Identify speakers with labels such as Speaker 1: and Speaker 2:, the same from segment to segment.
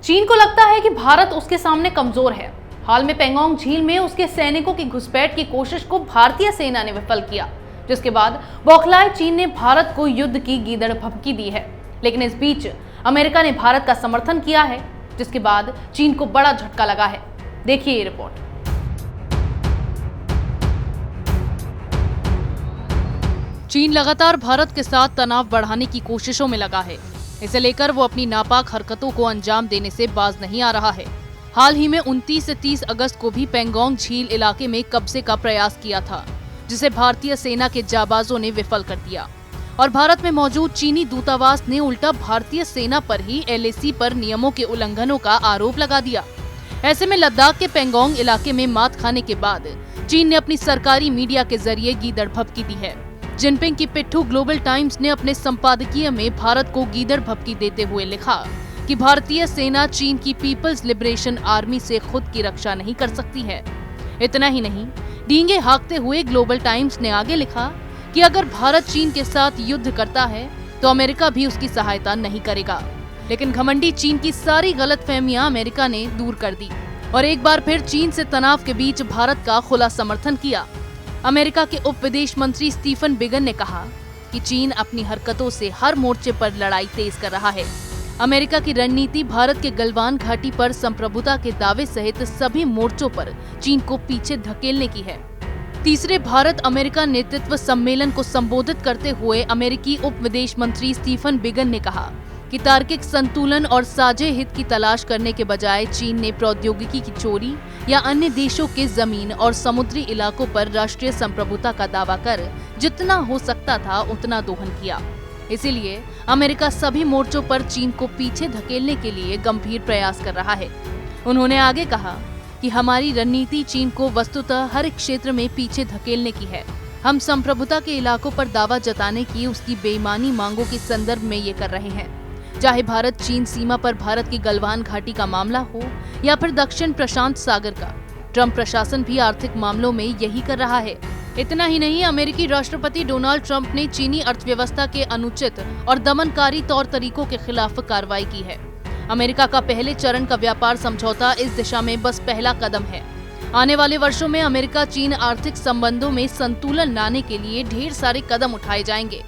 Speaker 1: चीन को लगता है कि भारत उसके सामने कमजोर है। हाल में पेंगोंग झील में उसके सैनिकों की घुसपैठ की कोशिश को भारतीय सेना ने विफल किया, जिसके बाद बौखलाए चीन ने भारत को युद्ध की गीदड़ भभकी दी है। लेकिन इस बीच अमेरिका ने भारत का समर्थन किया है, जिसके बाद चीन को बड़ा झटका लगा है। देखिए ये रिपोर्ट। चीन लगातार भारत के साथ तनाव बढ़ाने की कोशिशों में लगा है। इसे लेकर वो अपनी नापाक हरकतों को अंजाम देने से बाज नहीं आ रहा है। हाल ही में 29 से 30 अगस्त को भी पेंगोंग झील इलाके में कब्जे का प्रयास किया था, जिसे भारतीय सेना के जाबाजों ने विफल कर दिया और भारत में मौजूद चीनी दूतावास ने उल्टा भारतीय सेना पर ही LAC पर नियमों के उल्लंघनों का आरोप लगा दिया। ऐसे में लद्दाख के पेंगोंग इलाके में मात खाने के बाद चीन ने अपनी सरकारी मीडिया के जरिए गीदड़ भभकी दी है। जिनपिंग की पिट्ठू ग्लोबल टाइम्स ने अपने संपादकीय में भारत को गीदड़ भभकी देते हुए लिखा कि भारतीय सेना चीन की पीपल्स लिबरेशन आर्मी से खुद की रक्षा नहीं कर सकती है। इतना ही नहीं, डींगे हाँकते हुए ग्लोबल टाइम्स ने आगे लिखा कि अगर भारत चीन के साथ युद्ध करता है तो अमेरिका भी उसकी सहायता नहीं करेगा। लेकिन घमंडी चीन की सारी गलतफहमियां अमेरिका ने दूर कर दी और एक बार फिर चीन से तनाव के बीच भारत का खुला समर्थन किया। अमेरिका के उप विदेश मंत्री स्टीफन बिगन ने कहा कि चीन अपनी हरकतों से हर मोर्चे पर लड़ाई तेज कर रहा है। अमेरिका की रणनीति भारत के गलवान घाटी पर संप्रभुता के दावे सहित सभी मोर्चों पर चीन को पीछे धकेलने की है। तीसरे भारत अमेरिका नेतृत्व सम्मेलन को संबोधित करते हुए अमेरिकी उप विदेश मंत्री स्टीफन बिगन ने कहा कि तार्किक संतुलन और साझे हित की तलाश करने के बजाय चीन ने प्रौद्योगिकी की चोरी या अन्य देशों के जमीन और समुद्री इलाकों पर राष्ट्रीय संप्रभुता का दावा कर जितना हो सकता था उतना दोहन किया। इसीलिए अमेरिका सभी मोर्चों पर चीन को पीछे धकेलने के लिए गंभीर प्रयास कर रहा है। उन्होंने आगे कहा कि हमारी रणनीति चीन को वस्तुतः हर क्षेत्र में पीछे धकेलने की है। हम संप्रभुता के इलाकों पर दावा जताने की उसकी बेईमानी मांगों के संदर्भ में ये कर रहे हैं। चाहे भारत चीन सीमा पर भारत की गलवान घाटी का मामला हो या फिर दक्षिण प्रशांत सागर का, ट्रंप प्रशासन भी आर्थिक मामलों में यही कर रहा है। इतना ही नहीं, अमेरिकी राष्ट्रपति डोनाल्ड ट्रंप ने चीनी अर्थव्यवस्था के अनुचित और दमनकारी तौर तरीकों के खिलाफ कार्रवाई की है। अमेरिका का पहले चरण का व्यापार समझौता इस दिशा में बस पहला कदम है। आने वाले वर्षों में अमेरिका चीन आर्थिक संबंधों में संतुलन लाने के लिए ढेर सारे कदम उठाए जाएंगे।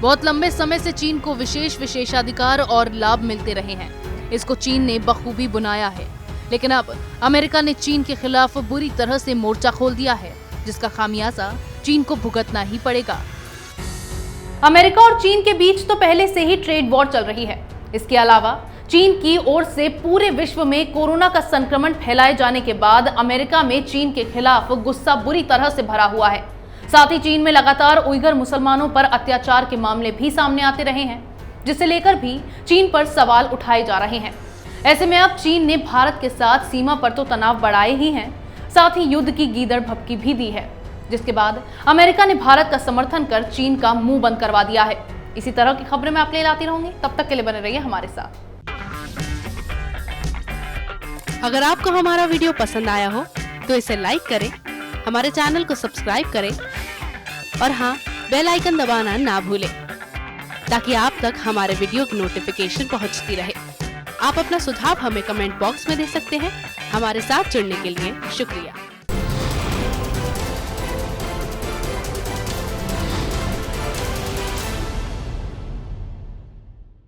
Speaker 1: बहुत लंबे समय से चीन को विशेषाधिकार और लाभ मिलते रहे हैं। इसको चीन ने बखूबी बुनाया है, लेकिन अब अमेरिका ने चीन के खिलाफ बुरी तरह से मोर्चा खोल दिया है, जिसका खामियाजा चीन को भुगतना ही पड़ेगा। अमेरिका और चीन के बीच तो पहले से ही ट्रेड वॉर चल रही है। इसके अलावा चीन की ओर से पूरे विश्व में कोरोना का संक्रमण फैलाए जाने के बाद अमेरिका में चीन के खिलाफ गुस्सा बुरी तरह से भरा हुआ है। साथ ही चीन में लगातार उइगर मुसलमानों पर अत्याचार के मामले भी सामने आते रहे हैं, जिसे लेकर भी चीन पर सवाल उठाए जा रहे हैं। ऐसे में अब चीन ने भारत के साथ सीमा पर तो तनाव बढ़ाए ही हैं, साथ ही युद्ध की गीदड़ भभकी भी दी है, जिसके बाद अमेरिका ने भारत का समर्थन कर चीन का मुंह बंद करवा दिया है। इसी तरह की खबरें मैं आपके लिए लाती रहूंगी, तब तक के लिए बने रहिए हमारे साथ।
Speaker 2: अगर आपको हमारा वीडियो पसंद आया हो तो इसे लाइक करें, हमारे चैनल को सब्सक्राइब करें और हाँ, बेल आइकन दबाना ना भूलें ताकि आप तक हमारे वीडियो की नोटिफिकेशन पहुंचती रहे। आप अपना सुझाव हमें कमेंट बॉक्स में दे सकते हैं। हमारे साथ जुड़ने के लिए शुक्रिया।